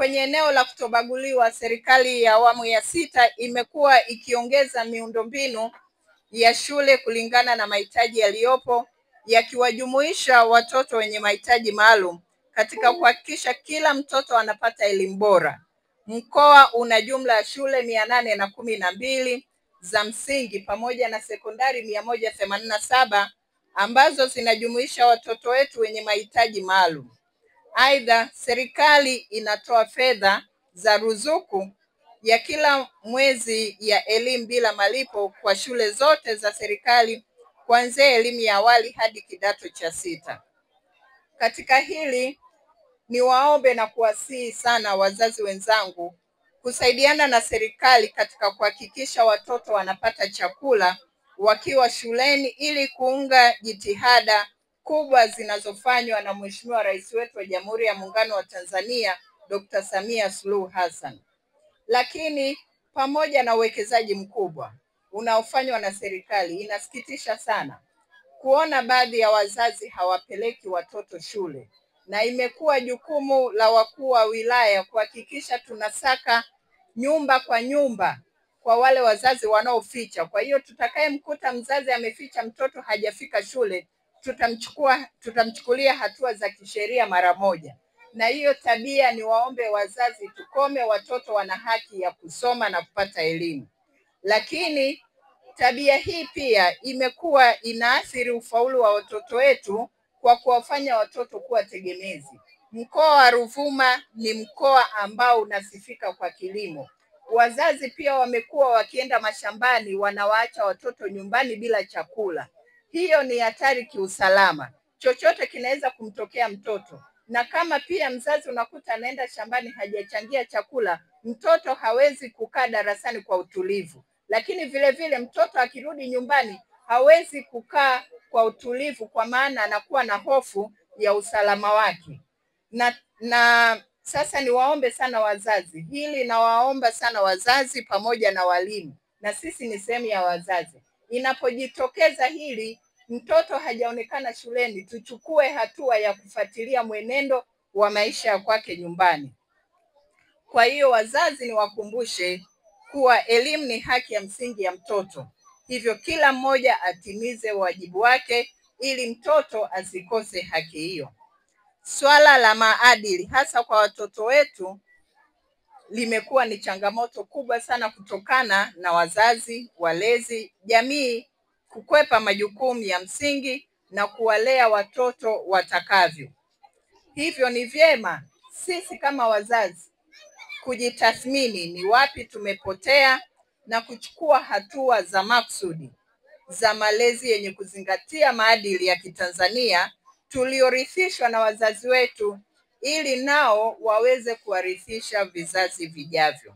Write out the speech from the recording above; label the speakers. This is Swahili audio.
Speaker 1: kwenye eneo la kutobaguliwa, serikali ya awamu ya sita imekuwa ikiongeza miundombinu ya shule kulingana na mahitaji yaliyopo, yakiwajumuisha watoto wenye mahitaji maalum katika kuhakikisha kila mtoto anapata elimu bora. Mkoa una jumla ya shule 812 za msingi pamoja na sekondari 187 ambazo zinajumuisha watoto wetu wenye mahitaji maalum. Aidha, serikali inatoa fedha za ruzuku ya kila mwezi ya elimu bila malipo kwa shule zote za serikali kuanzia elimu ya awali hadi kidato cha 6. Katika hili niwaombe na kuwasihi sana wazazi wenzangu kusaidiana na serikali katika kuhakikisha watoto wanapata chakula wakiwa shuleni ili kuunga jitihada kubwa zinazofanywa na Mheshimiwa Rais wetu wa Jamhuri ya Muungano wa Tanzania, Dr. Samia Suluhu Hassan. Lakini pamoja na uwekezaji mkubwa unaofanywa na serikali, inasikitisha sana kuona baadhi ya wazazi hawapeleki watoto shule, na imekuwa jukumu la wakuu wa wilaya kuhakikisha tunasaka nyumba kwa nyumba kwa wale wazazi wanaoficha. Kwa hiyo tutakayemkuta mzazi ameficha mtoto hajafika shule, tutamchukulia hatua za kisheria mara moja. Na hiyo tabia, ni waombe wazazi tukome. Watoto wana haki ya kusoma na kupata elimu, lakini tabia hii pia imekuwa inaathiri ufaulu wa watoto wetu kwa kuwafanya watoto kuwa tegemezi. Mkoa wa Ruvuma ni mkoa ambao unasifika kwa kilimo. Wazazi pia wamekuwa wakienda mashambani, wanawaacha watoto nyumbani bila chakula. Hiyo ni hatari kiusalama. Chochote kinaweza kumtokea mtoto. Na kama pia mzazi unakuta anaenda shambani hajachangia chakula, mtoto hawezi kukaa darasani kwa utulivu. Lakini vile vile mtoto akirudi nyumbani hawezi kukaa kwa utulivu, kwa maana anakuwa na hofu ya usalama wake. Na sasa niwaombe sana wazazi, hili nawaomba sana wazazi pamoja na walimu, na sisi ni sehemu ya wazazi. Inapojitokeza hili, mtoto hajaonekana shuleni, tuchukue hatua ya kufuatilia mwenendo wa maisha ya kwake nyumbani. Kwa hiyo wazazi, niwakumbushe kuwa elimu ni haki ya msingi ya mtoto. Hivyo kila mmoja atimize wajibu wake ili mtoto asikose haki hiyo. Swala la maadili hasa kwa watoto wetu limekuwa ni changamoto kubwa sana kutokana na wazazi, walezi, jamii kukwepa majukumu ya msingi na kuwalea watoto watakavyo. Hivyo ni vyema sisi kama wazazi kujitathmini ni wapi tumepotea na kuchukua hatua za maksudi za malezi yenye kuzingatia maadili ya Kitanzania tuliorithishwa na wazazi wetu, ili nao waweze kuwarithisha vizazi vijavyo.